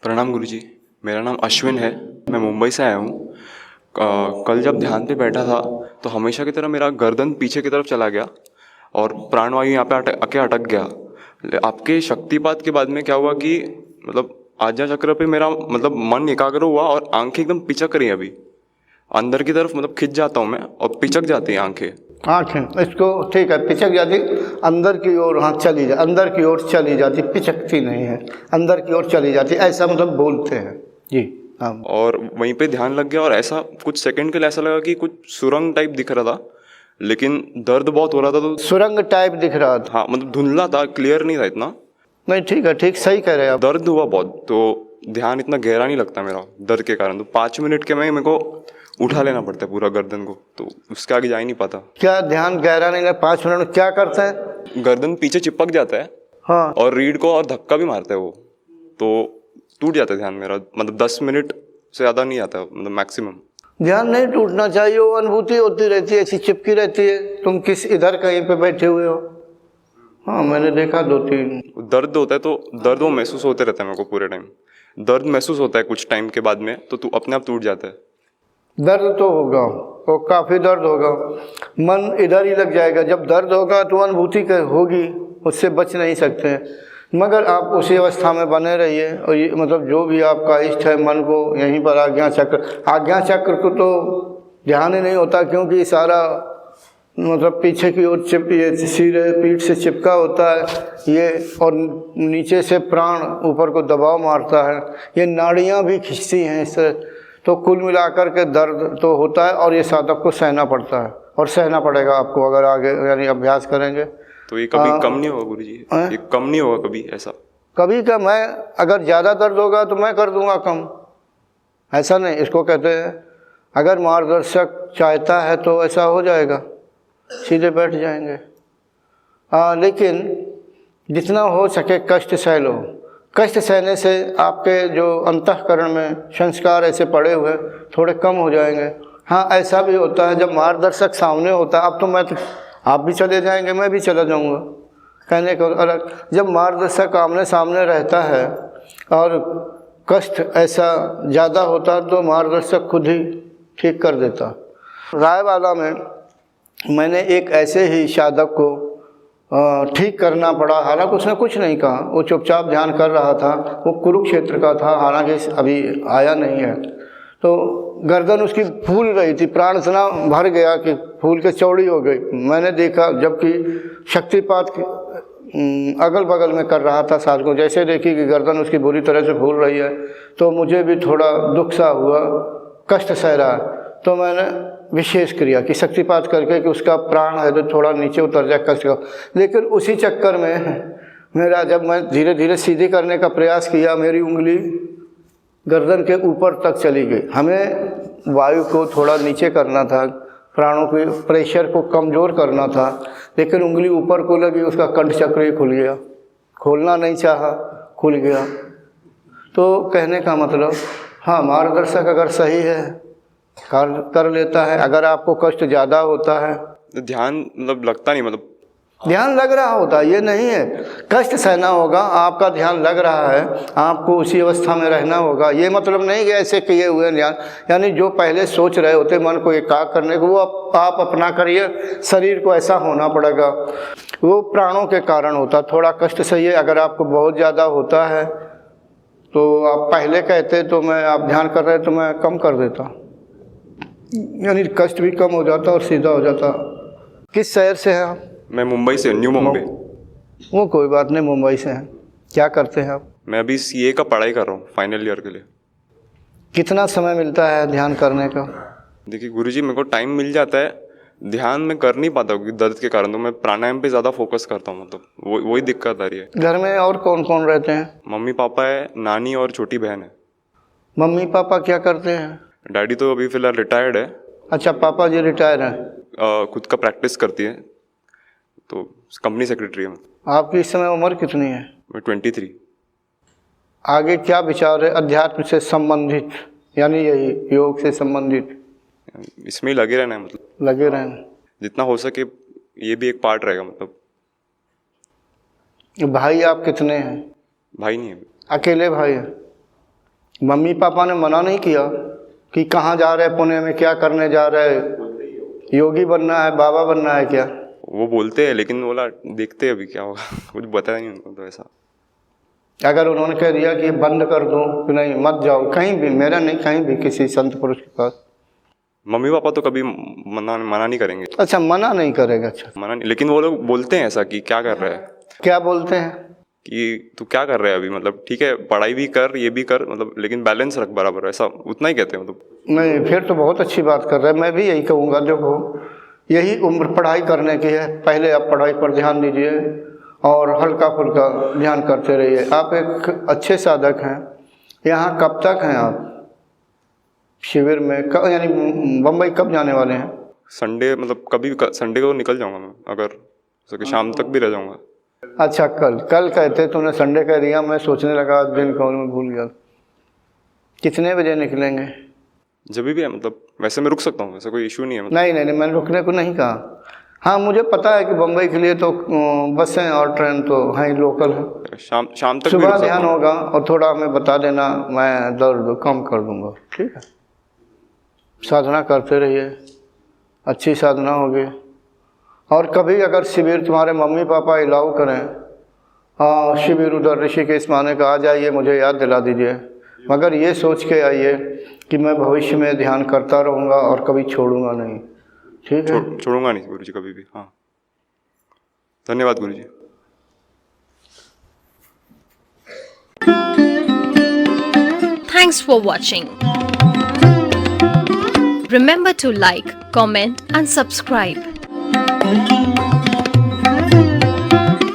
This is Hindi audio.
प्रणाम गुरुजी, मेरा नाम अश्विन है। मैं मुंबई से आया हूँ। कल जब ध्यान पे बैठा था तो हमेशा की तरह मेरा गर्दन पीछे की तरफ चला गया और प्राणवायु यहाँ पे आके अटक गया। आपके शक्तिपात के बाद में क्या हुआ कि मतलब आज्ञा चक्र पे मेरा मतलब मन एकाग्र हुआ और आंखें एकदम पिचक रही हैं। अभी अंदर की तरफ मतलब खिंच जाता हूँ मैं और पिचक जाती हैं आंखें। आँखें इसको ठीक है, पिचक जाती अंदर की ओर, हाँ चली जा अंदर की ओर चली जाती, पिचकती नहीं है, अंदर की ओर चली जाती, ऐसा मतलब बोलते हैं जी। हाँ, और वहीं पे ध्यान लग गया और ऐसा कुछ सेकंड के लिए ऐसा लगा कि कुछ सुरंग टाइप दिख रहा था, लेकिन दर्द बहुत हो रहा था। तो सुरंग टाइप दिख रहा था? हाँ, मतलब धुंधला था, क्लियर नहीं था इतना। नहीं ठीक है, ठीक सही कह रहे हैं आप। दर्द हुआ बहुत, तो ध्यान इतना गहरा नहीं लगता मेरा दर्द के कारण। तो 5 मिनट के में मेरे को उठा लेना पड़ता है पूरा गर्दन को, तो उसके आगे जा ही नहीं पाता। क्या ध्यान गहरा नहीं लगा? 5 मिनट में क्या करते हैं? गर्दन पीछे चिपक जाता है, हाँ, और रीढ़ को और धक्का भी मारता है वो, तो टूट जाता है ध्यान मेरा। मतलब 10 मिनट से ज़्यादा नहीं आता, मतलब मैक्सिमम। ध्यान नहीं टूटना चाहिए, वो अनुभूति होती रहती है, ऐसी चिपकी रहती है। तुम किस इधर कहीं पे बैठे हुए हो? हाँ, मैंने देखा 2-3। दर्द होता है तो दर्द वो महसूस होते रहता है मेरे को पूरे टाइम। दर्द महसूस होता है कुछ टाइम के बाद में, तो तू अपने आप टूट जाता है। दर्द तो होगा, वो काफ़ी दर्द होगा, मन इधर ही लग जाएगा। जब दर्द होगा तो अनुभूति होगी, उससे बच नहीं सकते। मगर आप उसी अवस्था में बने रहिए, और ये मतलब जो भी आपका इष्ट है, मन को यहीं पर आज्ञा चक्र को तो ध्यान ही नहीं होता, क्योंकि सारा मतलब पीछे की ओर सिरे पीठ से चिपका होता है ये, और नीचे से प्राण ऊपर को दबाव मारता है, ये नाड़ियाँ भी खिंचती हैं इससे। तो कुल मिलाकर के दर्द तो होता है, और ये साधक को सहना पड़ता है, और सहना पड़ेगा आपको अगर आगे यानी अभ्यास करेंगे। तो ये कभी कम नहीं होगा गुरुजी? ये कम नहीं होगा कभी ऐसा? कभी का मैं अगर ज़्यादा दर्द होगा तो मैं कर दूंगा कम, ऐसा नहीं। इसको कहते हैं अगर मार्गदर्शक चाहता है तो ऐसा हो जाएगा, सीधे बैठ जाएंगे। लेकिन जितना हो सके कष्ट सह लो। कष्ट सहने से आपके जो अंतःकरण में संस्कार ऐसे पड़े हुए थोड़े कम हो जाएंगे। हाँ, ऐसा भी होता है जब मार्गदर्शक सामने होता है, अब तो आप भी चले जाएंगे, मैं भी चला जाऊंगा, कहने को अलग। जब मार्गदर्शक आमने सामने रहता है और कष्ट ऐसा ज़्यादा होता है तो मार्गदर्शक खुद ही ठीक कर देता। रायवाला में मैंने एक ऐसे ही साधक को ठीक करना पड़ा, हालांकि उसने कुछ नहीं कहा, वो चुपचाप ध्यान कर रहा था। वो कुरुक्षेत्र का था, हालांकि अभी आया नहीं है। तो गर्दन उसकी फूल रही थी, प्राण इतना भर गया कि फूल के चौड़ी हो गई। मैंने देखा, जबकि शक्तिपात अगल बगल में कर रहा था साथ को, जैसे देखी कि गर्दन उसकी बुरी तरह से फूल रही है तो मुझे भी थोड़ा दुख सा हुआ, कष्ट सह रहा। तो मैंने विशेष क्रिया कि शक्तिपात करके कि उसका प्राण है तो थोड़ा नीचे उतर जाए, कष्ट का। लेकिन उसी चक्कर में मेरा, जब मैं धीरे धीरे सीधी करने का प्रयास किया, मेरी उंगली गर्दन के ऊपर तक चली गई। हमें वायु को थोड़ा नीचे करना था, प्राणों के प्रेशर को कमज़ोर करना था, लेकिन उंगली ऊपर को लगी, उसका कंठ चक्र ही खुल गया। खोलना नहीं चाहा, खुल गया। तो कहने का मतलब, हाँ, मार्गदर्शक अगर सही है कर लेता है। अगर आपको कष्ट ज़्यादा होता है तो ध्यान मतलब लगता नहीं, मतलब ध्यान लग रहा होता, ये नहीं है। कष्ट सहना होगा, आपका ध्यान लग रहा है, आपको उसी अवस्था में रहना होगा। ये मतलब नहीं कि ऐसे किए हुए ध्यान, यानी जो पहले सोच रहे होते मन को एकाग्र करने को, वो आप अपना करिए। शरीर को ऐसा होना पड़ेगा, वो प्राणों के कारण होता। थोड़ा कष्ट सही है, अगर आपको बहुत ज़्यादा होता है तो आप पहले कहते तो मैं, आप ध्यान कर रहे तो मैं कम कर देता, यानी कष्ट भी कम हो जाता और सीधा हो जाता। किस शहर से हैं आप? मैं मुंबई से, न्यू मुंबई। वो कोई बात नहीं, मुंबई से हैं। क्या करते हैं आप? मैं अभी सीए का पढ़ाई कर रहा हूँ, फाइनल ईयर के लिए। कितना समय मिलता है ध्यान करने का? देखिए गुरुजी, मेरे को टाइम मिल जाता है, ध्यान में कर नहीं पाता क्योंकि दर्द के कारण। तो मैं प्राणायाम पे ज़्यादा फोकस करता हूँ, मतलब वही दिक्कत आ रही है। घर में और कौन कौन रहते हैं? मम्मी पापा है, नानी और छोटी बहन है। मम्मी पापा क्या करते हैं? डैडी तो अभी फ़िलहाल रिटायर्ड है। अच्छा, पापा जी रिटायर हैं। खुद का प्रैक्टिस करती है, तो कंपनी सेक्रेटरी हूँ। आपकी इस समय उम्र कितनी है? मैं 23। आगे क्या विचार है अध्यात्म से संबंधित, यानी यही योग से संबंधित? इसमें ही लगे रहना है, मतलब लगे रहना। जितना हो सके ये भी एक पार्ट रहेगा। मतलब भाई आप कितने हैं? भाई नहीं है अभी। अकेले भाई हैं? मम्मी पापा ने मना नहीं किया कि कहाँ जा रहे, पुणे में क्या करने जा रहे, योगी बनना है, बाबा बनना है क्या? वो बोलते हैं, लेकिन बोला देखते हैं अभी क्या होगा। कुछ बताया नहीं उनको तो ऐसा। अगर उन्होंने कह दिया कि बंद कर दूं कि नहीं मत जाओ कहीं भी, मेरा नहीं, कहीं भी किसी संत पुरुष के पास, मम्मी पापा तो कभी मना नहीं करेंगे। अच्छा मना नहीं करेगा? अच्छा मना नहीं, लेकिन वो लोग बोलते हैं ऐसा कि क्या कर रहा है, क्या बोलते हैं? कि तू क्या कर रहा है अभी, मतलब ठीक है पढ़ाई भी कर ये भी कर, मतलब लेकिन बैलेंस रख बराबर, ऐसा उतना ही कहते हैं मतलब। नहीं फिर तो बहुत अच्छी बात कर रहे हैं। मैं भी यही कहूँगा, देखो यही उम्र पढ़ाई करने की है, पहले आप पढ़ाई पर ध्यान दीजिए और हल्का फुल्का ध्यान करते रहिए। आप एक अच्छे साधक हैं। यहाँ कब तक हैं आप शिविर में? यानी बम्बई कब जाने वाले हैं? संडे, मतलब कभी संडे को निकल जाऊंगा मैं, अगर सके शाम तक भी रह जाऊंगा। अच्छा कल कहते, तूने संडे कह दिया, मैं सोचने लगा दिन कौन में भूल गया। कितने बजे निकलेंगे? जब भी है, मतलब वैसे मैं रुक सकता हूँ, वैसे कोई इशू नहीं है मतलब। नहीं, मैंने रुकने को नहीं कहा। हाँ मुझे पता है कि बम्बई के लिए तो बसें और ट्रेन तो हैं ही, लोकल है। शाम तक भी सुबह रुक सकता ध्यान हूँ। होगा और थोड़ा हमें बता देना, मैं दर्द कम कर दूंगा। ठीक है, साधना करते रहिए, अच्छी साधना होगी। और कभी अगर शिविर तुम्हारे मम्मी पापा अलाउ करें, हाँ शिविर उधर ऋषिकेश माने का, आ जाइए, मुझे याद दिला दीजिए, मगर ये सोच के आइए कि मैं भविष्य में ध्यान करता रहूँगा और कभी छोड़ूंगा नहीं। ठीक है? छोड़ूंगा नहीं गुरुजी कभी भी। हाँ धन्यवाद गुरुजी। Thanks for watching. Remember to like, comment and subscribe.